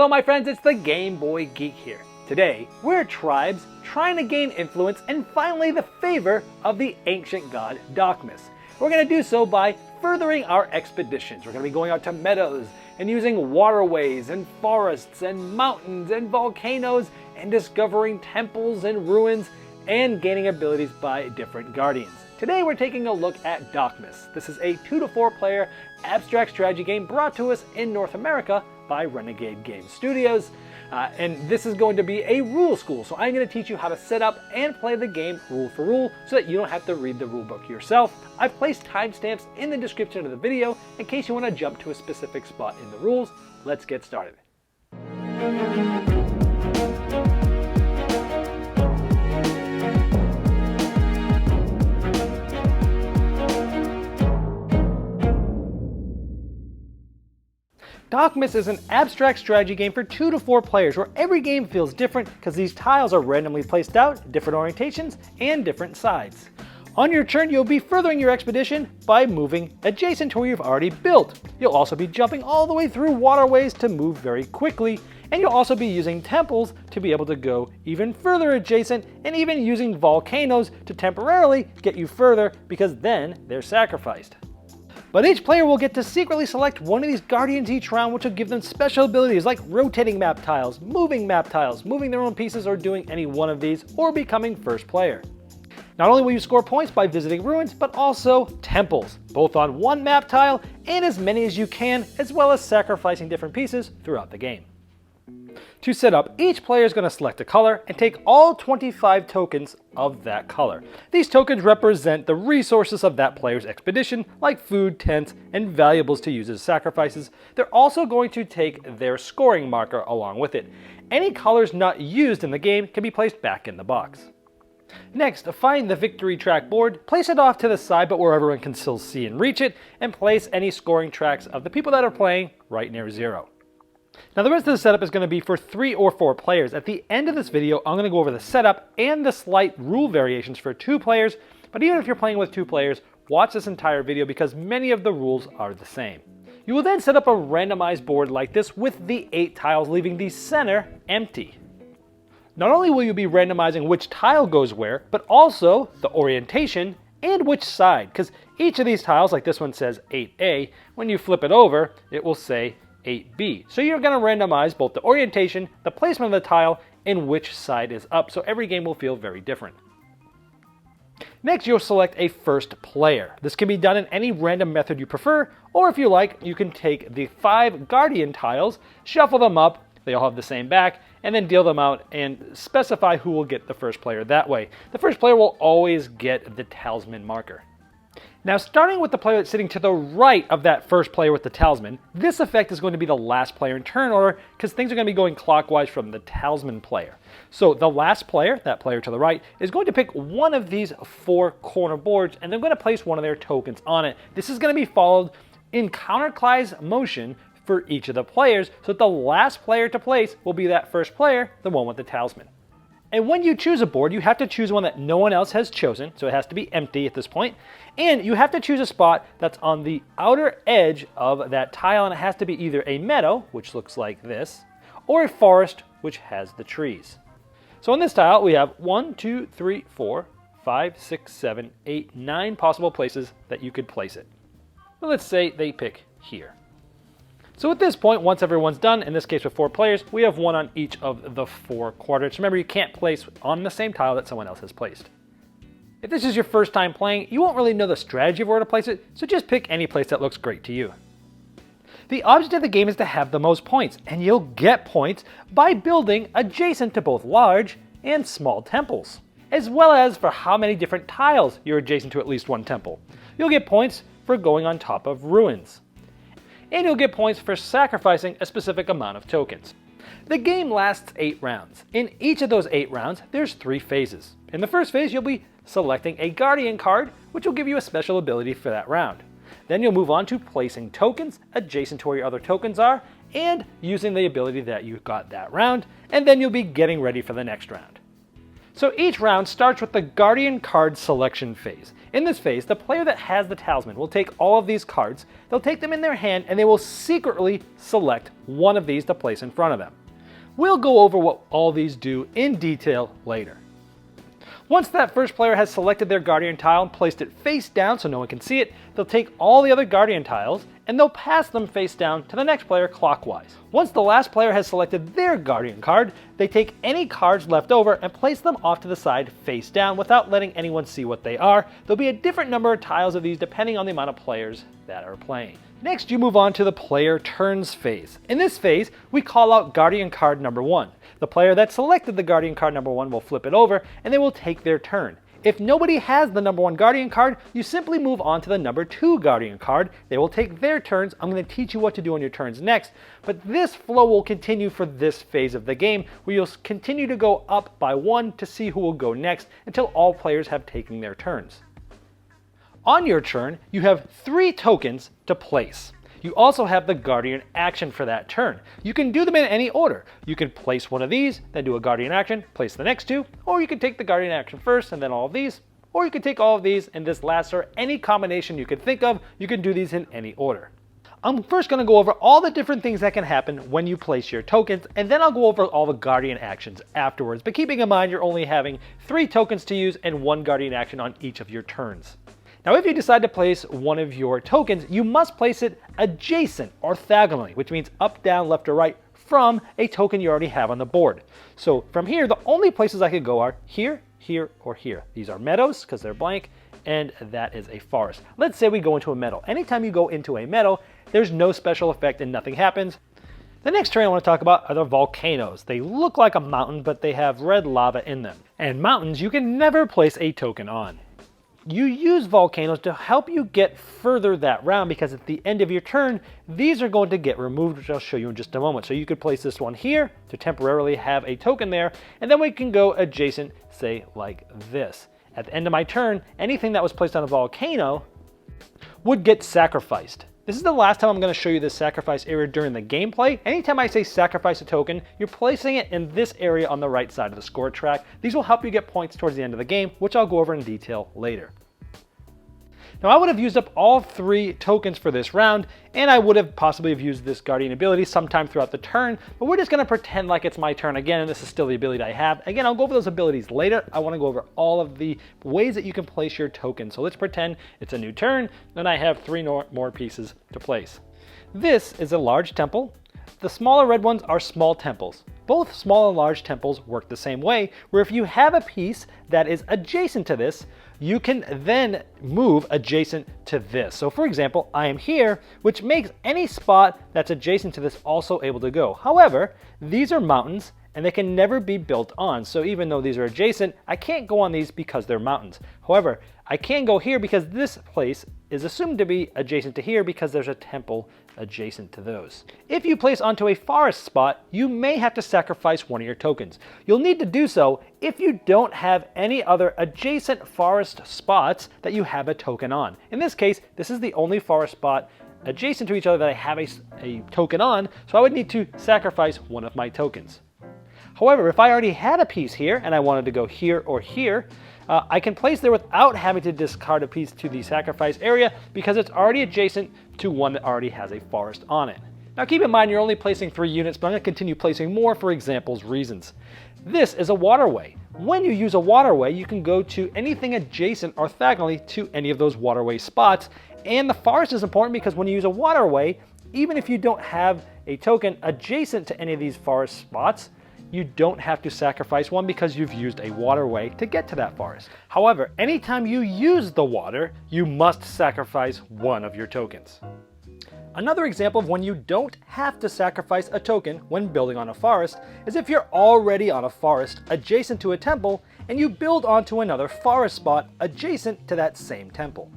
Hello my friends, it's the Game Boy Geek here. Today, we're tribes trying to gain influence and finally the favor of the ancient god Dokmus. We're going to do so by furthering our expeditions. We're going to be going out to Meadows and using waterways and forests and mountains and volcanoes and discovering temples and ruins and gaining abilities by different guardians. Today we're taking a look at Dokmus. This is a 2 to 4 player abstract strategy game brought to us in North America by Renegade Game Studios. And this is going to be a rule school, so I'm going to teach you how to set up and play the game rule for rule so that you don't have to read the rule book yourself. I've placed timestamps in the description of the video in case you want to jump to a specific spot in the rules. Let's get started. Dokmus is an abstract strategy game for 2 to 4 players where every game feels different because these tiles are randomly placed out, different orientations, and different sides. On your turn, you'll be furthering your expedition by moving adjacent to where you've already built. You'll also be jumping all the way through waterways to move very quickly, and you'll also be using temples to be able to go even further adjacent, and even using volcanoes to temporarily get you further because then they're sacrificed. But each player will get to secretly select one of these guardians each round, which will give them special abilities like rotating map tiles, moving their own pieces, or doing any one of these, or becoming first player. Not only will you score points by visiting ruins, but also temples, both on one map tile and as many as you can, as well as sacrificing different pieces throughout the game. To set up, each player is going to select a color and take all 25 tokens of that color. These tokens represent the resources of that player's expedition, like food, tents, and valuables to use as sacrifices. They're also going to take their scoring marker along with it. Any colors not used in the game can be placed back in the box. Next, find the victory track board, place it off to the side but where everyone can still see and reach it, and place any scoring tracks of the people that are playing right near 0. Now the rest of the setup is going to be for 3 or 4 players. At the end of this video, I'm going to go over the setup and the slight rule variations for 2 players, but even if you're playing with 2 players, watch this entire video because many of the rules are the same. You will then set up a randomized board like this with the 8 tiles, leaving the center empty. Not only will you be randomizing which tile goes where, but also the orientation and which side, because each of these tiles, like this one says 8A, when you flip it over, it will say 8B. So you're going to randomize both the orientation, the placement of the tile, and which side is up, so every game will feel very different. Next, you'll select a first player. This can be done in any random method you prefer, or if you like, you can take the 5 guardian tiles, shuffle them up, they all have the same back, and then deal them out and specify who will get the first player that way. The first player will always get the talisman marker. Now, starting with the player that's sitting to the right of that first player with the talisman, this effect is going to be the last player in turn order because things are going to be going clockwise from the talisman player. So the last player, that player to the right, is going to pick one of these 4 corner boards and they're going to place one of their tokens on it. This is going to be followed in counterclockwise motion for each of the players, so that the last player to place will be that first player, the one with the talisman. And when you choose a board, you have to choose one that no one else has chosen, so it has to be empty at this point. And you have to choose a spot that's on the outer edge of that tile, and it has to be either a meadow, which looks like this, or a forest, which has the trees. So on this tile, we have 1, 2, 3, 4, 5, 6, 7, 8, 9 possible places that you could place it. Well, let's say they pick here. So at this point, once everyone's done, in this case with 4 players, we have 1 on each of the 4 quadrants. Remember, you can't place on the same tile that someone else has placed. If this is your first time playing, you won't really know the strategy of where to place it, so just pick any place that looks great to you. The object of the game is to have the most points, and you'll get points by building adjacent to both large and small temples, as well as for how many different tiles you're adjacent to at least one temple. You'll get points for going on top of ruins. And you'll get points for sacrificing a specific amount of tokens. The game lasts 8 rounds. In each of those 8 rounds, there's 3 phases. In the first phase, you'll be selecting a guardian card, which will give you a special ability for that round. Then you'll move on to placing tokens adjacent to where your other tokens are, and using the ability that you got that round, and then you'll be getting ready for the next round. So each round starts with the guardian card selection phase. In this phase, the player that has the talisman will take all of these cards, they'll take them in their hand, and they will secretly select one of these to place in front of them. We'll go over what all these do in detail later. Once that first player has selected their Guardian tile and placed it face down so no one can see it, they'll take all the other Guardian tiles and they'll pass them face down to the next player clockwise. Once the last player has selected their Guardian card, they take any cards left over and place them off to the side face down without letting anyone see what they are. There'll be a different number of tiles of these depending on the amount of players that are playing. Next, you move on to the player turns phase. In this phase, we call out Guardian card number 1. The player that selected the Guardian card number 1 will flip it over and they will take their turn. If nobody has the number 1 Guardian card, you simply move on to the number 2 Guardian card. They will take their turns. I'm going to teach you what to do on your turns next, but this flow will continue for this phase of the game where you'll continue to go up by 1 to see who will go next until all players have taken their turns. On your turn, you have 3 tokens to place. You also have the Guardian action for that turn. You can do them in any order. You can place one of these, then do a Guardian action, place the next 2, or you can take the Guardian action first and then all of these, or you can take all of these and this last, or any combination you can think of. You can do these in any order. I'm first going to go over all the different things that can happen when you place your tokens, and then I'll go over all the Guardian actions afterwards, but keeping in mind you're only having 3 tokens to use and 1 Guardian action on each of your turns. Now, if you decide to place one of your tokens, you must place it adjacent orthogonally, which means up, down, left, or right from a token you already have on the board. So from here, the only places I could go are here, here, or here. These are meadows because they're blank, and that is a forest. Let's say we go into a meadow. Anytime you go into a meadow, there's no special effect and nothing happens. The next terrain I want to talk about are the volcanoes. They look like a mountain, but they have red lava in them. And mountains you can never place a token on. You use volcanoes to help you get further that round because at the end of your turn, these are going to get removed, which I'll show you in just a moment. So you could place this one here to temporarily have a token there, and then we can go adjacent, say like this. At the end of my turn, anything that was placed on a volcano would get sacrificed. This is the last time I'm going to show you this sacrifice area during the gameplay. Anytime I say sacrifice a token, you're placing it in this area on the right side of the score track. These will help you get points towards the end of the game, which I'll go over in detail later. Now, I would have used up all 3 tokens for this round, and I would have possibly have used this Guardian ability sometime throughout the turn, but we're just going to pretend like it's my turn again, and this is still the ability I have. Again, I'll go over those abilities later. I want to go over all of the ways that you can place your tokens. So let's pretend it's a new turn, and I have 3 more pieces to place. This is a large temple. The smaller red ones are small temples. Both small and large temples work the same way, where if you have a piece that is adjacent to this, you can then move adjacent to this. So for example, I am here, which makes any spot that's adjacent to this also able to go. However, these are mountains and they can never be built on. So even though these are adjacent, I can't go on these because they're mountains. However, I can go here because this place is assumed to be adjacent to here because there's a temple adjacent to those. If you place onto a forest spot, you may have to sacrifice one of your tokens. You'll need to do so if you don't have any other adjacent forest spots that you have a token on. In this case, this is the only forest spot adjacent to each other that I have a token on, so I would need to sacrifice one of my tokens. However, if I already had a piece here and I wanted to go here or here, I can place there without having to discard a piece to the sacrifice area because it's already adjacent to one that already has a forest on it. Now keep in mind you're only placing 3 units, but I'm going to continue placing more for examples reasons. This is a waterway. When you use a waterway, you can go to anything adjacent orthogonally to any of those waterway spots. And the forest is important because when you use a waterway, even if you don't have a token adjacent to any of these forest spots, you don't have to sacrifice one because you've used a waterway to get to that forest. However, anytime you use the water, you must sacrifice one of your tokens. Another example of when you don't have to sacrifice a token when building on a forest is if you're already on a forest adjacent to a temple and you build onto another forest spot adjacent to that same temple.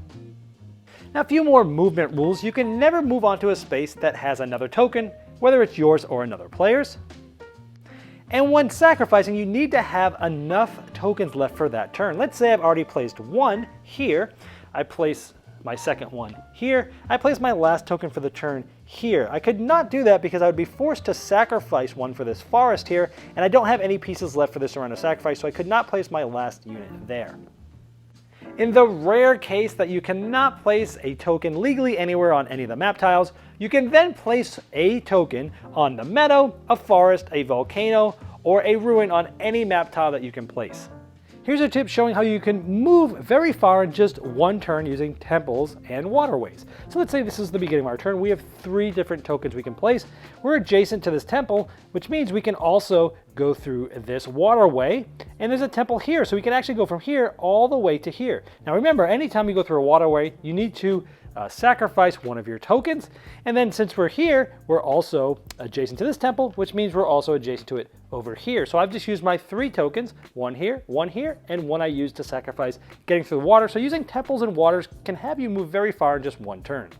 Now, a few more movement rules. You can never move onto a space that has another token, whether it's yours or another player's. And when sacrificing, you need to have enough tokens left for that turn. Let's say I've already placed one here. I place my second one here. I place my last token for the turn here. I could not do that because I would be forced to sacrifice one for this forest here, and I don't have any pieces left for this round of sacrifice, so I could not place my last unit there. In the rare case that you cannot place a token legally anywhere on any of the map tiles, you can then place a token on the meadow, a forest, a volcano, or a ruin on any map tile that you can place. Here's a tip showing how you can move very far in just one turn using temples and waterways. So let's say this is the beginning of our turn. We have 3 different tokens we can place. We're adjacent to this temple, which means we can also go through this waterway, and there's a temple here, so we can actually go from here all the way to here. Now remember, anytime you go through a waterway, you need to sacrifice one of your tokens, and then since we're here, we're also adjacent to this temple, which means we're also adjacent to it over here. So I've just used my 3 tokens, one here, and one I used to sacrifice getting through the water. So using temples and waters can have you move very far in just one turn.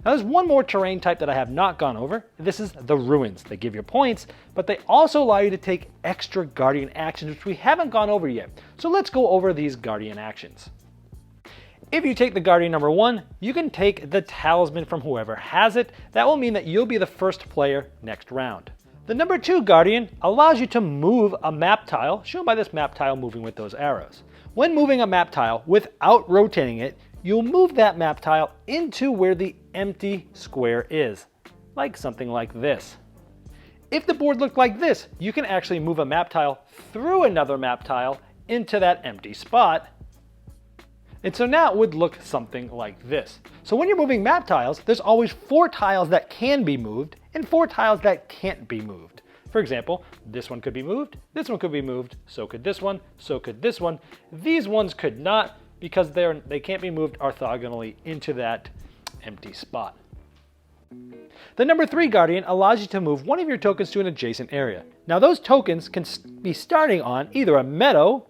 Now there's one more terrain type that I have not gone over. This is the ruins. They give you points, but they also allow you to take extra guardian actions, which we haven't gone over yet. So let's go over these guardian actions. If you take the guardian number 1, you can take the talisman from whoever has it. That will mean that you'll be the first player next round. The number 2 guardian allows you to move a map tile, shown by this map tile moving with those arrows. When moving a map tile without rotating it, you'll move that map tile into where the empty square is, like something like this. If the board looked like this, you can actually move a map tile through another map tile into that empty spot. And so now it would look something like this. So when you're moving map tiles, there's always 4 tiles that can be moved and 4 tiles that can't be moved. For example, this one could be moved, this one could be moved, so could this one, so could this one. These ones could not because they can't be moved orthogonally into that empty spot. The number 3 guardian allows you to move one of your tokens to an adjacent area. Now those tokens can be starting on either a meadow,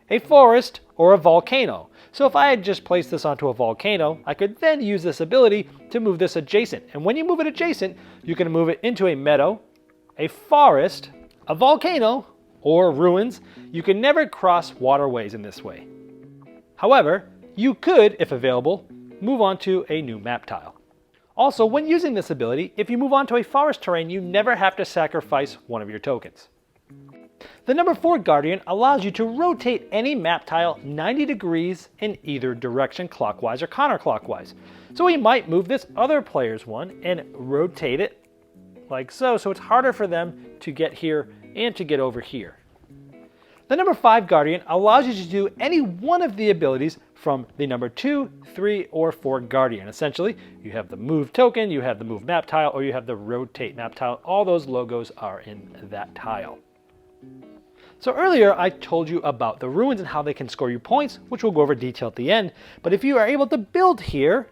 a forest, or a volcano. So if I had just placed this onto a volcano, I could then use this ability to move this adjacent. And when you move it adjacent, you can move it into a meadow, a forest, a volcano, or ruins. You can never cross waterways in this way. However, you could, if available, move on to a new map tile. Also, when using this ability, if you move on to a forest terrain, you never have to sacrifice one of your tokens. The number 4 guardian allows you to rotate any map tile 90 degrees in either direction, clockwise or counterclockwise. So we might move this other player's one and rotate it like so, so it's harder for them to get here and to get over here. The number 5 guardian allows you to do any one of the abilities from the number 2, 3, or 4 guardian. Essentially, you have the move token, you have the move map tile, or you have the rotate map tile. All those logos are in that tile. So earlier I told you about the ruins and how they can score you points, which we'll go over detail at the end. But if you are able to build here,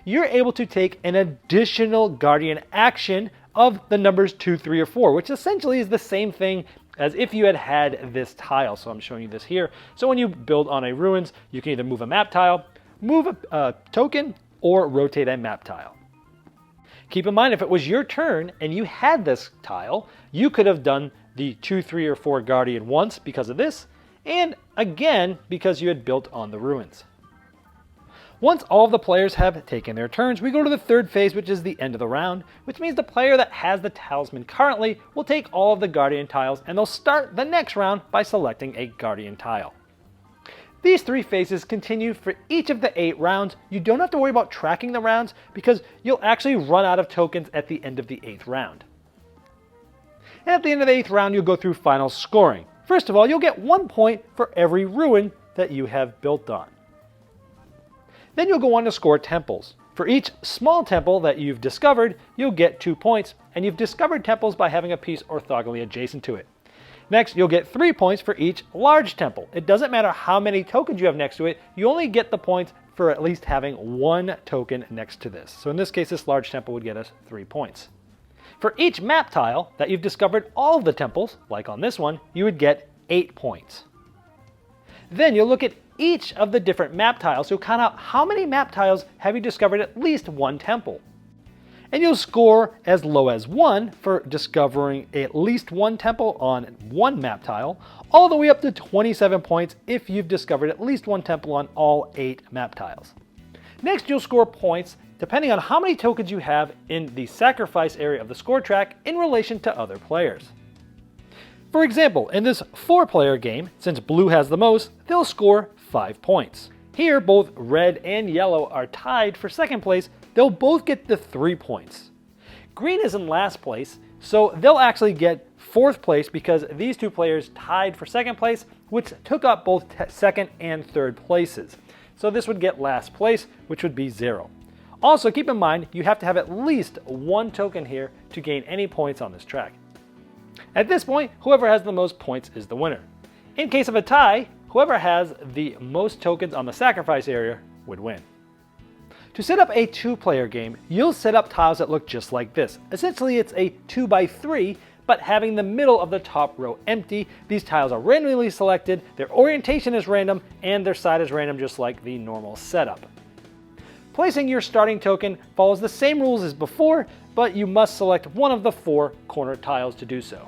you're able to take an additional guardian action of the numbers 2, 3, or 4, which essentially is the same thing as if you had this tile. So I'm showing you this here. So when you build on a ruins, you can either move a map tile, move a token, or rotate a map tile. Keep in mind, if it was your turn and you had this tile, you could have done the 2, 3, or 4 guardian once because of this, and again because you had built on the ruins. Once all of the players have taken their turns, we go to the 3rd phase, which is the end of the round, which means the player that has the talisman currently will take all of the guardian tiles, and they'll start the next round by selecting a guardian tile. These 3 phases continue for each of the 8 rounds. You don't have to worry about tracking the rounds because you'll actually run out of tokens at the end of the 8th round. And at the end of the 8th round, you'll go through final scoring. First of all, you'll get 1 point for every ruin that you have built on. Then you'll go on to score temples. For each small temple that you've discovered, you'll get 2 points, and you've discovered temples by having a piece orthogonally adjacent to it. Next, you'll get 3 points for each large temple. It doesn't matter how many tokens you have next to it, you only get the points for at least having 1 token next to this. So in this case, this large temple would get us 3 points. For each map tile that you've discovered all of the temples, like on this one, you would get 8 points. Then you'll look at each of the different map tiles. You'll count out how many map tiles have you discovered at least 1 temple. And you'll score as low as 1 for discovering at least 1 temple on 1 map tile, all the way up to 27 points if you've discovered at least 1 temple on all 8 map tiles. Next, you'll score points depending on how many tokens you have in the sacrifice area of the score track in relation to other players. For example, in this 4-player game, since blue has the most, they'll score 5 points. Here, both red and yellow are tied for second place. They'll both get the 3 points. Green is in last place, so they'll actually get 4th place because these 2 players tied for second place, which took up both second and third places. So this would get last place, which would be 0. Also, keep in mind, you have to have at least 1 token here to gain any points on this track. At this point, whoever has the most points is the winner. In case of a tie, whoever has the most tokens on the sacrifice area would win. To set up a 2-player game, you'll set up tiles that look just like this. Essentially, it's a 2x3, but having the middle of the top row empty. These tiles are randomly selected, their orientation is random, and their side is random just like the normal setup. Placing your starting token follows the same rules as before, but you must select one of the 4 corner tiles to do so.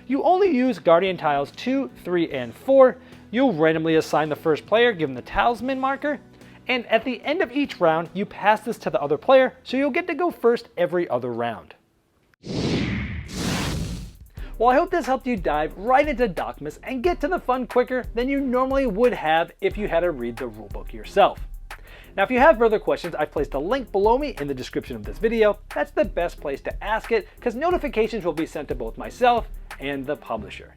You only use Guardian tiles 2, 3, and 4. You'll randomly assign the first player given the talisman marker, and at the end of each round, you pass this to the other player, so you'll get to go first every other round. Well, I hope this helped you dive right into Dokmus and get to the fun quicker than you normally would have if you had to read the rulebook yourself. Now, if you have further questions, I've placed a link below me in the description of this video. That's the best place to ask it, because notifications will be sent to both myself and the publisher.